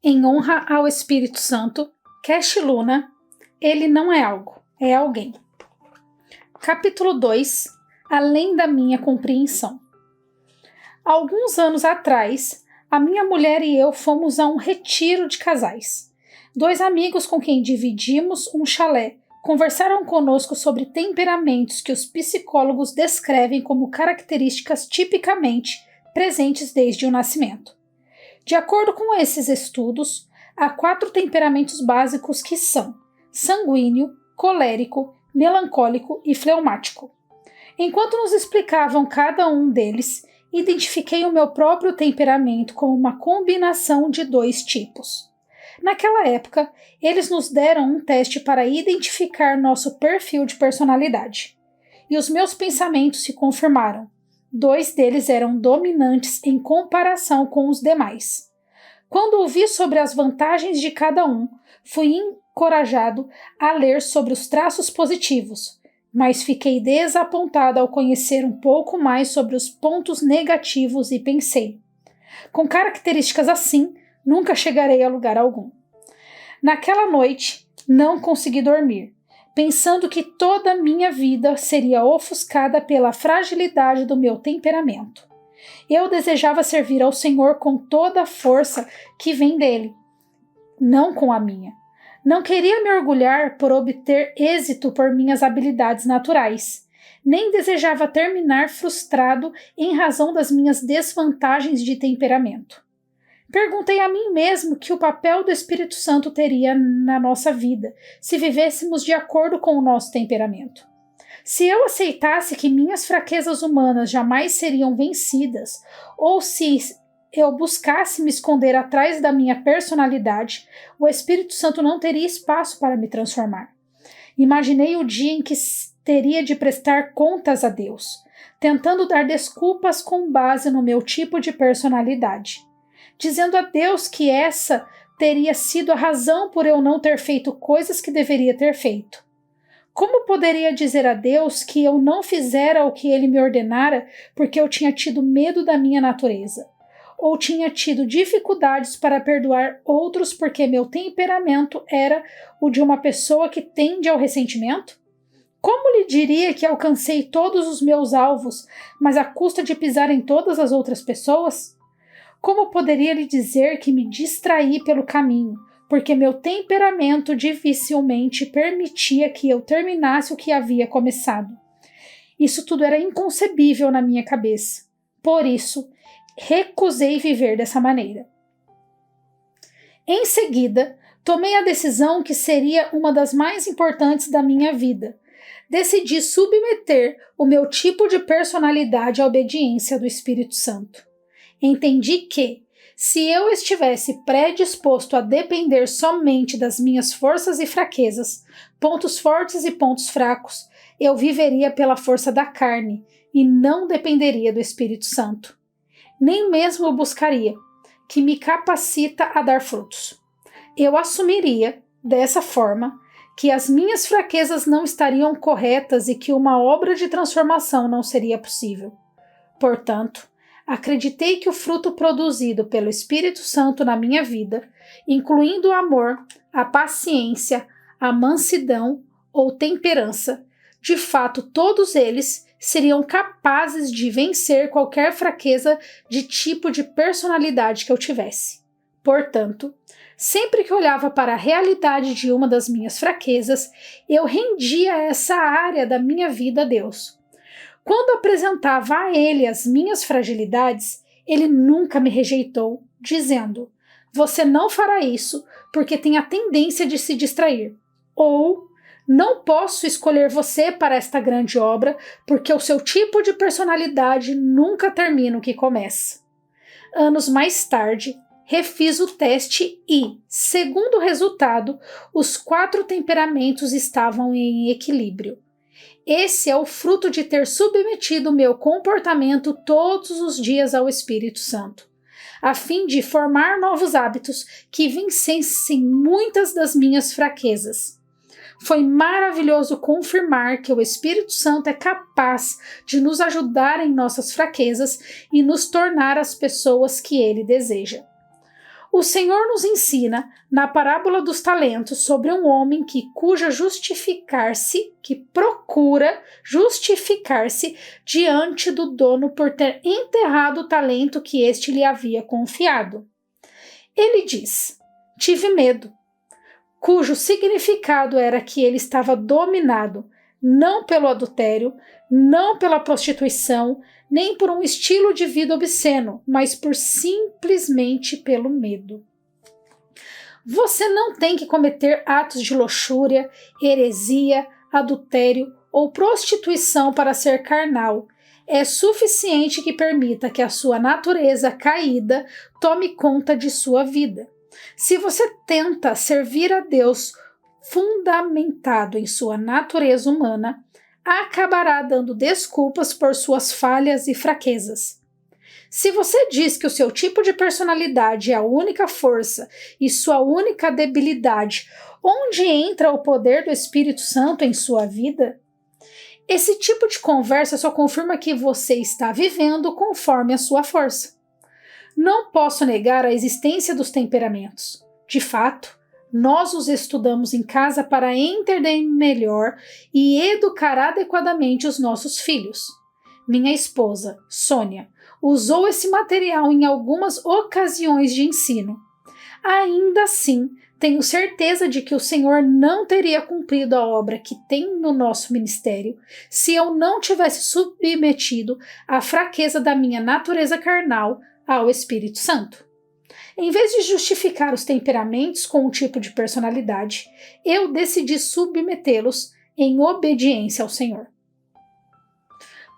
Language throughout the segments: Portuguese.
Em honra ao Espírito Santo, Cash Luna, ele não é algo, é alguém. Capítulo 2, Além da minha compreensão. Alguns anos atrás, a minha mulher e eu fomos a um retiro de casais. 2 amigos com quem dividimos um chalé conversaram conosco sobre temperamentos que os psicólogos descrevem como características tipicamente presentes desde o nascimento. De acordo com esses estudos, há 4 temperamentos básicos que são sanguíneo, colérico, melancólico e fleumático. Enquanto nos explicavam cada um deles, identifiquei o meu próprio temperamento como uma combinação de 2 tipos. Naquela época, eles nos deram um teste para identificar nosso perfil de personalidade. E os meus pensamentos se confirmaram. 2 deles eram dominantes em comparação com os demais. Quando ouvi sobre as vantagens de cada um, fui encorajado a ler sobre os traços positivos, mas fiquei desapontado ao conhecer um pouco mais sobre os pontos negativos e pensei: com características assim, nunca chegarei a lugar algum. Naquela noite, não consegui dormir, pensando que toda a minha vida seria ofuscada pela fragilidade do meu temperamento. Eu desejava servir ao Senhor com toda a força que vem dele, não com a minha. Não queria me orgulhar por obter êxito por minhas habilidades naturais, nem desejava terminar frustrado em razão das minhas desvantagens de temperamento. Perguntei a mim mesmo que o papel do Espírito Santo teria na nossa vida se vivêssemos de acordo com o nosso temperamento. Se eu aceitasse que minhas fraquezas humanas jamais seriam vencidas, ou se eu buscasse me esconder atrás da minha personalidade, o Espírito Santo não teria espaço para me transformar. Imaginei o dia em que teria de prestar contas a Deus, tentando dar desculpas com base no meu tipo de personalidade, dizendo a Deus que essa teria sido a razão por eu não ter feito coisas que deveria ter feito. Como poderia dizer a Deus que eu não fizera o que ele me ordenara porque eu tinha tido medo da minha natureza? Ou tinha tido dificuldades para perdoar outros porque meu temperamento era o de uma pessoa que tende ao ressentimento? Como lhe diria que alcancei todos os meus alvos, mas à custa de pisar em todas as outras pessoas? Como poderia lhe dizer que me distraí pelo caminho, porque meu temperamento dificilmente permitia que eu terminasse o que havia começado? Isso tudo era inconcebível na minha cabeça. Por isso, recusei viver dessa maneira. Em seguida, tomei a decisão que seria uma das mais importantes da minha vida. Decidi submeter o meu tipo de personalidade à obediência do Espírito Santo. Entendi que, se eu estivesse predisposto a depender somente das minhas forças e fraquezas, pontos fortes e pontos fracos, eu viveria pela força da carne e não dependeria do Espírito Santo. Nem mesmo o buscaria, que me capacita a dar frutos. Eu assumiria, dessa forma, que as minhas fraquezas não estariam corretas e que uma obra de transformação não seria possível. Portanto, acreditei que o fruto produzido pelo Espírito Santo na minha vida, incluindo o amor, a paciência, a mansidão ou temperança, de fato todos eles seriam capazes de vencer qualquer fraqueza de tipo de personalidade que eu tivesse. Portanto, sempre que olhava para a realidade de uma das minhas fraquezas, eu rendia essa área da minha vida a Deus. Quando apresentava a ele as minhas fragilidades, ele nunca me rejeitou, dizendo: você não fará isso porque tem a tendência de se distrair. Ou, não posso escolher você para esta grande obra porque o seu tipo de personalidade nunca termina o que começa. Anos mais tarde, refiz o teste e, segundo o resultado, os 4 temperamentos estavam em equilíbrio. Esse é o fruto de ter submetido meu comportamento todos os dias ao Espírito Santo, a fim de formar novos hábitos que vencessem muitas das minhas fraquezas. Foi maravilhoso confirmar que o Espírito Santo é capaz de nos ajudar em nossas fraquezas e nos tornar as pessoas que ele deseja. O Senhor nos ensina, na parábola dos talentos, sobre um homem que procura justificar-se diante do dono por ter enterrado o talento que este lhe havia confiado. Ele diz: tive medo, cujo significado era que ele estava dominado, não pelo adultério, não pela prostituição, nem por um estilo de vida obsceno, mas simplesmente pelo medo. Você não tem que cometer atos de luxúria, heresia, adultério ou prostituição para ser carnal. É suficiente que permita que a sua natureza caída tome conta de sua vida. Se você tenta servir a Deus fundamentado em sua natureza humana, acabará dando desculpas por suas falhas e fraquezas. Se você diz que o seu tipo de personalidade é a única força e sua única debilidade, onde entra o poder do Espírito Santo em sua vida? Esse tipo de conversa só confirma que você está vivendo conforme a sua força. Não posso negar a existência dos temperamentos. De fato, nós os estudamos em casa para entender melhor e educar adequadamente os nossos filhos. Minha esposa, Sônia, usou esse material em algumas ocasiões de ensino. Ainda assim, tenho certeza de que o Senhor não teria cumprido a obra que tem no nosso ministério se eu não tivesse submetido a fraqueza da minha natureza carnal ao Espírito Santo. Em vez de justificar os temperamentos com um tipo de personalidade, eu decidi submetê-los em obediência ao Senhor.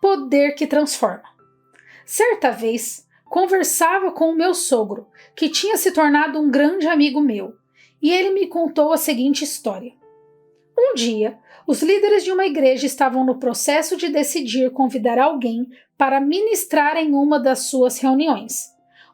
Poder que transforma. Certa vez, conversava com o meu sogro, que tinha se tornado um grande amigo meu, e ele me contou a seguinte história. Um dia, os líderes de uma igreja estavam no processo de decidir convidar alguém para ministrar em uma das suas reuniões.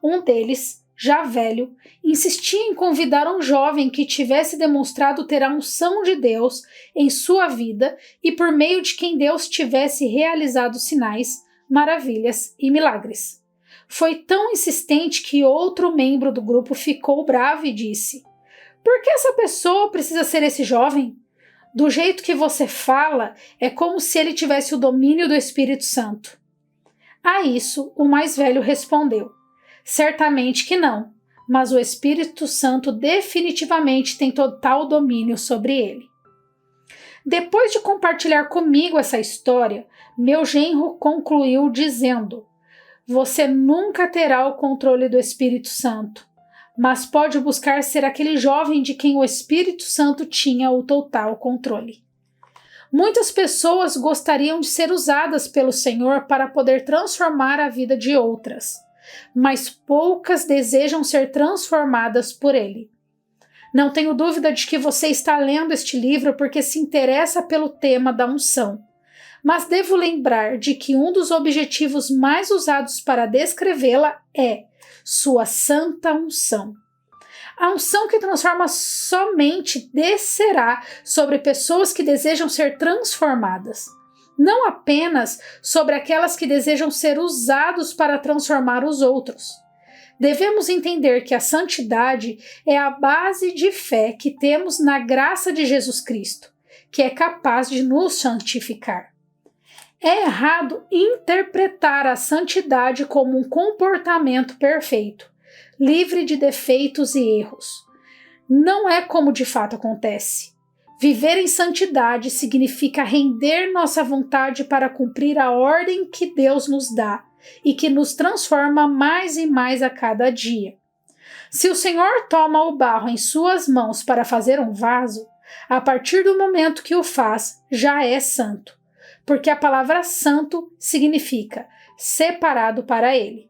Um deles, já velho, insistia em convidar um jovem que tivesse demonstrado ter a unção de Deus em sua vida e por meio de quem Deus tivesse realizado sinais, maravilhas e milagres. Foi tão insistente que outro membro do grupo ficou bravo e disse: "Por que essa pessoa precisa ser esse jovem? Do jeito que você fala, é como se ele tivesse o domínio do Espírito Santo." A isso, o mais velho respondeu: "Certamente que não, mas o Espírito Santo definitivamente tem total domínio sobre ele." Depois de compartilhar comigo essa história, meu genro concluiu dizendo: "Você nunca terá o controle do Espírito Santo, mas pode buscar ser aquele jovem de quem o Espírito Santo tinha o total controle." Muitas pessoas gostariam de ser usadas pelo Senhor para poder transformar a vida de outras, mas poucas desejam ser transformadas por Ele. Não tenho dúvida de que você está lendo este livro porque se interessa pelo tema da unção, mas devo lembrar de que um dos objetivos mais usados para descrevê-la é sua santa unção. A unção que transforma somente descerá sobre pessoas que desejam ser transformadas, não apenas sobre aquelas que desejam ser usados para transformar os outros. Devemos entender que a santidade é a base de fé que temos na graça de Jesus Cristo, que é capaz de nos santificar. É errado interpretar a santidade como um comportamento perfeito, livre de defeitos e erros. Não é como de fato acontece. Viver em santidade significa render nossa vontade para cumprir a ordem que Deus nos dá e que nos transforma mais e mais a cada dia. Se o Senhor toma o barro em suas mãos para fazer um vaso, a partir do momento que o faz, já é santo, porque a palavra santo significa separado para Ele.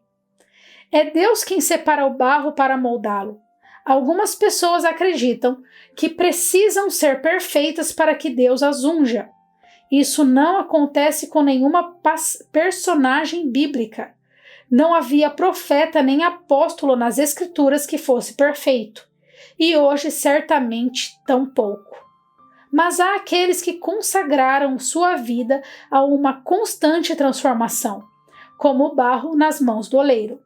É Deus quem separa o barro para moldá-lo. Algumas pessoas acreditam que precisam ser perfeitas para que Deus as unja. Isso não acontece com nenhuma personagem bíblica. Não havia profeta nem apóstolo nas Escrituras que fosse perfeito, e hoje certamente tampouco. Mas há aqueles que consagraram sua vida a uma constante transformação, como o barro nas mãos do oleiro.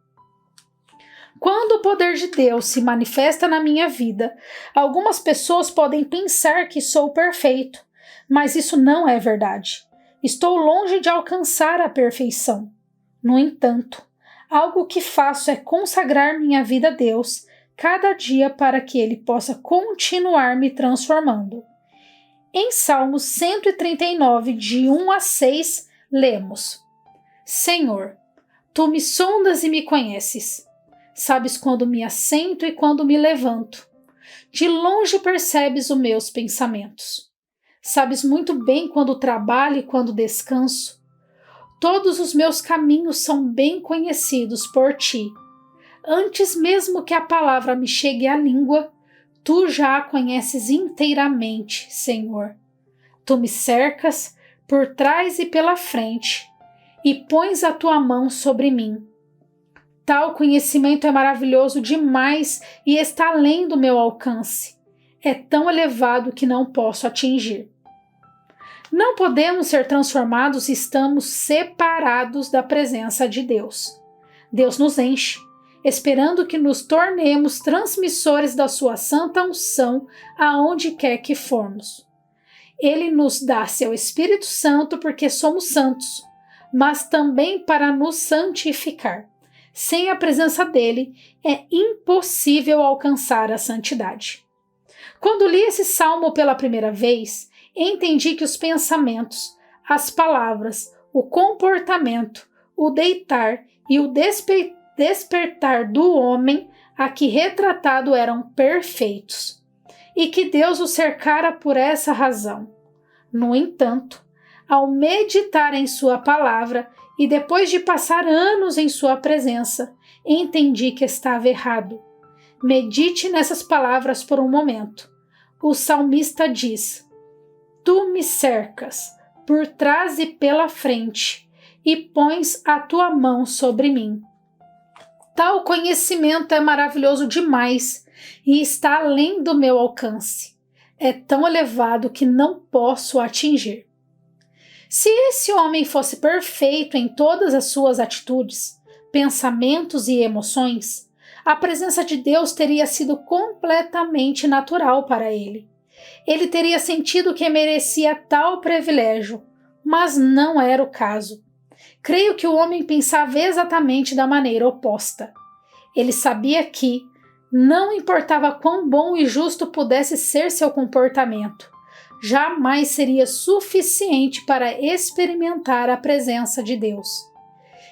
Quando o poder de Deus se manifesta na minha vida, algumas pessoas podem pensar que sou perfeito, mas isso não é verdade. Estou longe de alcançar a perfeição. No entanto, algo que faço é consagrar minha vida a Deus cada dia para que Ele possa continuar me transformando. Em Salmos 139, de 1 a 6, lemos: Senhor, Tu me sondas e me conheces. Sabes quando me assento e quando me levanto. De longe percebes os meus pensamentos. Sabes muito bem quando trabalho e quando descanso. Todos os meus caminhos são bem conhecidos por Ti. Antes mesmo que a palavra me chegue à língua, Tu já a conheces inteiramente, Senhor. Tu me cercas por trás e pela frente, e pões a Tua mão sobre mim. Tal conhecimento é maravilhoso demais e está além do meu alcance. É tão elevado que não posso atingir. Não podemos ser transformados se estamos separados da presença de Deus. Deus nos enche, esperando que nos tornemos transmissores da sua santa unção aonde quer que formos. Ele nos dá seu Espírito Santo porque somos santos, mas também para nos santificar. Sem a presença dele, é impossível alcançar a santidade. Quando li esse salmo pela primeira vez, entendi que os pensamentos, as palavras, o comportamento, o deitar e o despertar do homem aqui retratado eram perfeitos, e que Deus o cercara por essa razão. No entanto, ao meditar em sua palavra e depois de passar anos em sua presença, entendi que estava errado. Medite nessas palavras por um momento. O salmista diz: Tu me cercas por trás e pela frente, e pões a tua mão sobre mim. Tal conhecimento é maravilhoso demais e está além do meu alcance. É tão elevado que não posso atingir. Se esse homem fosse perfeito em todas as suas atitudes, pensamentos e emoções, a presença de Deus teria sido completamente natural para ele. Ele teria sentido que merecia tal privilégio, mas não era o caso. Creio que o homem pensava exatamente da maneira oposta. Ele sabia que não importava quão bom e justo pudesse ser seu comportamento, jamais seria suficiente para experimentar a presença de Deus.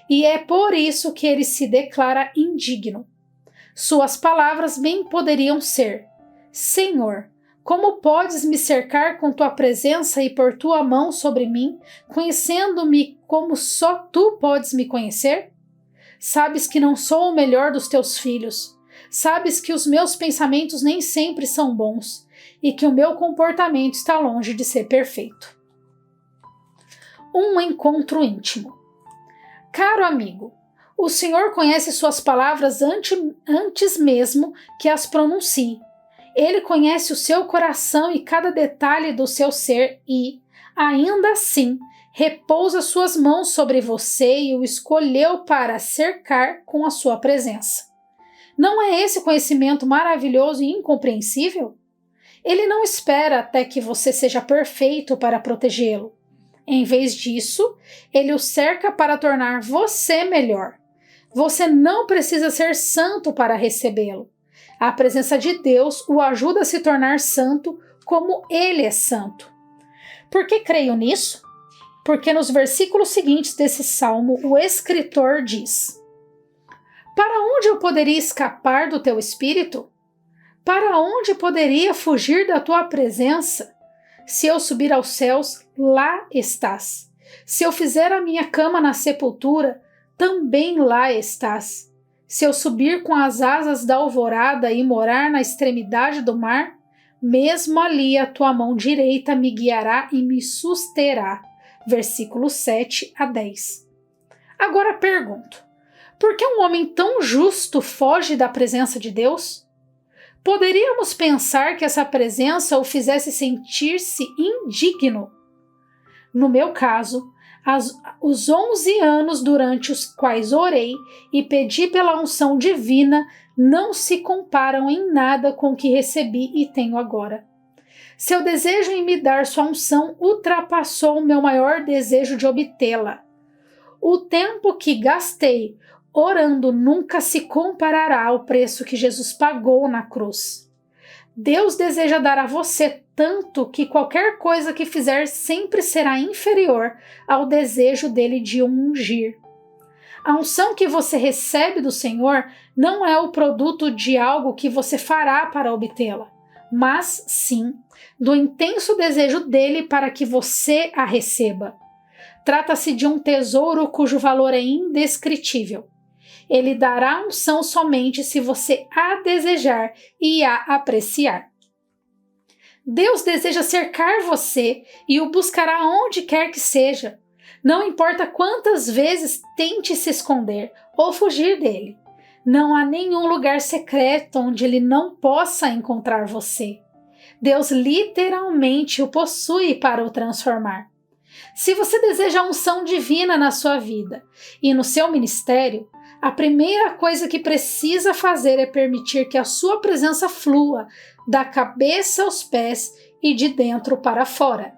E é por isso que ele se declara indigno. Suas palavras bem poderiam ser: Senhor, como podes me cercar com tua presença e por tua mão sobre mim, conhecendo-me como só tu podes me conhecer? Sabes que não sou o melhor dos teus filhos. Sabes que os meus pensamentos nem sempre são bons e que o meu comportamento está longe de ser perfeito. Um encontro íntimo. Caro amigo, o Senhor conhece suas palavras antes mesmo que as pronuncie. Ele conhece o seu coração e cada detalhe do seu ser e, ainda assim, repousa suas mãos sobre você e o escolheu para cercar com a sua presença. Não é esse conhecimento maravilhoso e incompreensível? Ele não espera até que você seja perfeito para protegê-lo. Em vez disso, ele o cerca para tornar você melhor. Você não precisa ser santo para recebê-lo. A presença de Deus o ajuda a se tornar santo como ele é santo. Por que creio nisso? Porque nos versículos seguintes desse salmo, o escritor diz: Para onde eu poderia escapar do teu espírito? Para onde poderia fugir da tua presença? Se eu subir aos céus, lá estás. Se eu fizer a minha cama na sepultura, também lá estás. Se eu subir com as asas da alvorada e morar na extremidade do mar, mesmo ali a tua mão direita me guiará e me susterá. Versículos 7 a 10. Agora pergunto: por que um homem tão justo foge da presença de Deus? Poderíamos pensar que essa presença o fizesse sentir-se indigno. No meu caso, Os 11 anos durante os quais orei e pedi pela unção divina não se comparam em nada com o que recebi e tenho agora. Seu desejo em me dar sua unção ultrapassou o meu maior desejo de obtê-la. O tempo que gastei orando nunca se comparará ao preço que Jesus pagou na cruz. Deus deseja dar a você tanto que qualquer coisa que fizer sempre será inferior ao desejo dele de o ungir. A unção que você recebe do Senhor não é o produto de algo que você fará para obtê-la, mas sim do intenso desejo dele para que você a receba. Trata-se de um tesouro cujo valor é indescritível. Ele dará a unção somente se você a desejar e a apreciar. Deus deseja cercar você e o buscará onde quer que seja. Não importa quantas vezes tente se esconder ou fugir dele. Não há nenhum lugar secreto onde ele não possa encontrar você. Deus literalmente o possui para o transformar. Se você deseja a unção divina na sua vida e no seu ministério, a primeira coisa que precisa fazer é permitir que a sua presença flua da cabeça aos pés e de dentro para fora.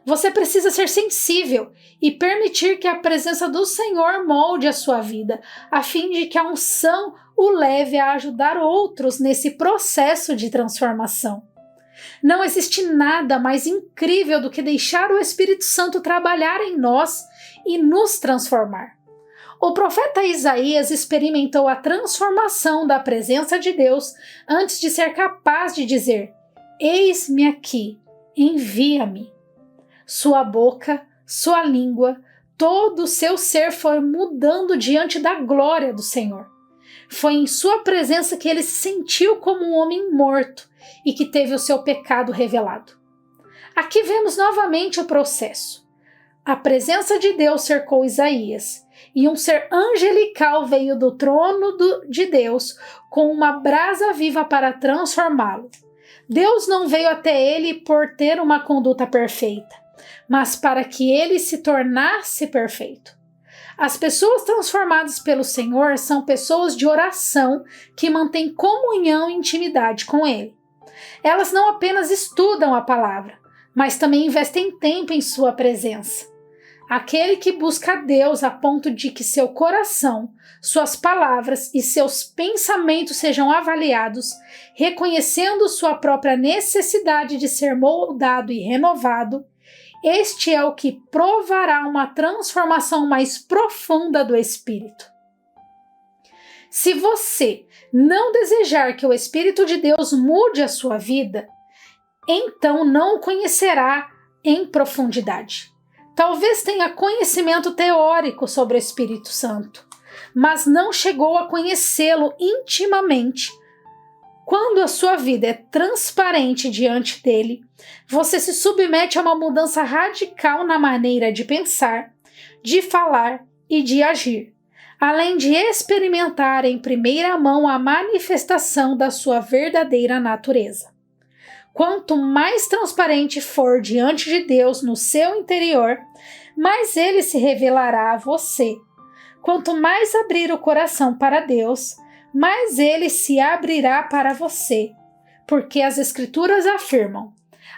Você precisa ser sensível e permitir que a presença do Senhor molde a sua vida, a fim de que a unção o leve a ajudar outros nesse processo de transformação. Não existe nada mais incrível do que deixar o Espírito Santo trabalhar em nós e nos transformar. O profeta Isaías experimentou a transformação da presença de Deus antes de ser capaz de dizer: "Eis-me aqui, envia-me". Sua boca, sua língua, todo o seu ser foi mudando diante da glória do Senhor. Foi em sua presença que ele se sentiu como um homem morto e que teve o seu pecado revelado. Aqui vemos novamente o processo. A presença de Deus cercou Isaías, e um ser angelical veio do trono de Deus com uma brasa viva para transformá-lo. Deus não veio até ele por ter uma conduta perfeita, mas para que ele se tornasse perfeito. As pessoas transformadas pelo Senhor são pessoas de oração que mantêm comunhão e intimidade com Ele. Elas não apenas estudam a palavra, mas também investem tempo em sua presença. Aquele que busca a Deus a ponto de que seu coração, suas palavras e seus pensamentos sejam avaliados, reconhecendo sua própria necessidade de ser moldado e renovado, este é o que provará uma transformação mais profunda do Espírito. Se você não desejar que o Espírito de Deus mude a sua vida, então não o conhecerá em profundidade. Talvez tenha conhecimento teórico sobre o Espírito Santo, mas não chegou a conhecê-lo intimamente. Quando a sua vida é transparente diante dele, você se submete a uma mudança radical na maneira de pensar, de falar e de agir, além de experimentar em primeira mão a manifestação da sua verdadeira natureza. Quanto mais transparente for diante de Deus no seu interior, mais ele se revelará a você. Quanto mais abrir o coração para Deus, mais ele se abrirá para você, porque as Escrituras afirmam: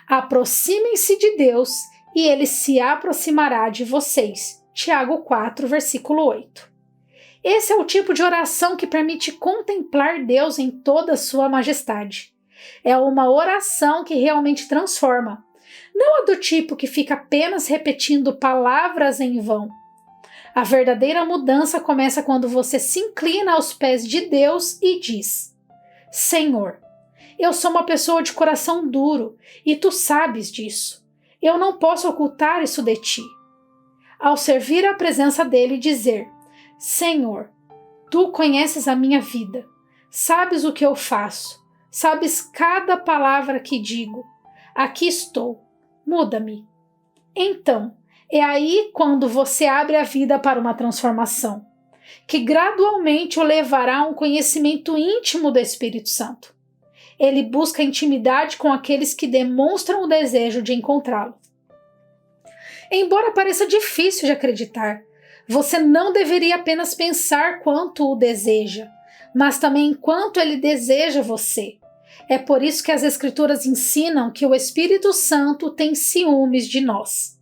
aproximem-se de Deus e ele se aproximará de vocês. Tiago 4, versículo 8. Esse é o tipo de oração que permite contemplar Deus em toda a sua majestade. É uma oração que realmente transforma, não a do tipo que fica apenas repetindo palavras em vão. A verdadeira mudança começa quando você se inclina aos pés de Deus e diz: Senhor, eu sou uma pessoa de coração duro e tu sabes disso. Eu não posso ocultar isso de ti. Ao servir a presença dele e dizer: Senhor, tu conheces a minha vida, sabes o que eu faço, sabes cada palavra que digo. Aqui estou, muda-me. Então, é aí quando você abre a vida para uma transformação, que gradualmente o levará a um conhecimento íntimo do Espírito Santo. Ele busca intimidade com aqueles que demonstram o desejo de encontrá-lo. Embora pareça difícil de acreditar, você não deveria apenas pensar quanto o deseja, mas também quanto ele deseja você. É por isso que as Escrituras ensinam que o Espírito Santo tem ciúmes de nós.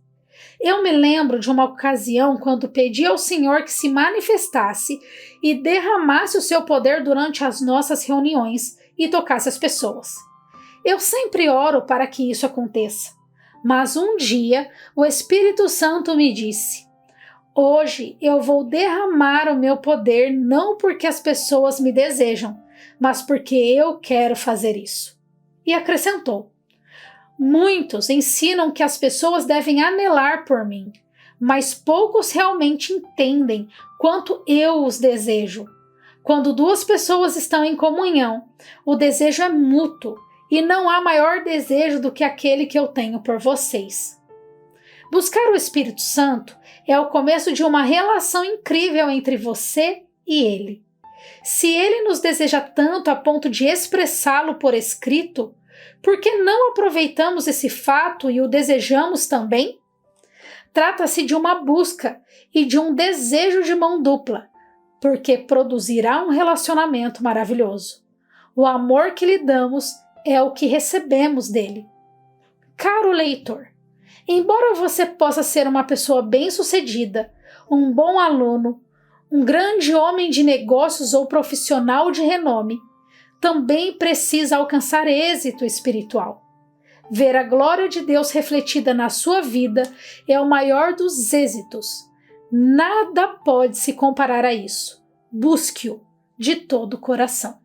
Eu me lembro de uma ocasião quando pedi ao Senhor que se manifestasse e derramasse o seu poder durante as nossas reuniões e tocasse as pessoas. Eu sempre oro para que isso aconteça, mas um dia o Espírito Santo me disse: hoje eu vou derramar o meu poder não porque as pessoas me desejam, mas porque eu quero fazer isso. E acrescentou: muitos ensinam que as pessoas devem anelar por mim, mas poucos realmente entendem quanto eu os desejo. Quando duas pessoas estão em comunhão, o desejo é mútuo e não há maior desejo do que aquele que eu tenho por vocês. Buscar o Espírito Santo é o começo de uma relação incrível entre você e ele. Se ele nos deseja tanto a ponto de expressá-lo por escrito, por que não aproveitamos esse fato e o desejamos também? Trata-se de uma busca e de um desejo de mão dupla, porque produzirá um relacionamento maravilhoso. O amor que lhe damos é o que recebemos dele. Caro leitor, embora você possa ser uma pessoa bem-sucedida, um bom aluno, um grande homem de negócios ou profissional de renome, também precisa alcançar êxito espiritual. Ver a glória de Deus refletida na sua vida é o maior dos êxitos. Nada pode se comparar a isso. Busque-o de todo o coração.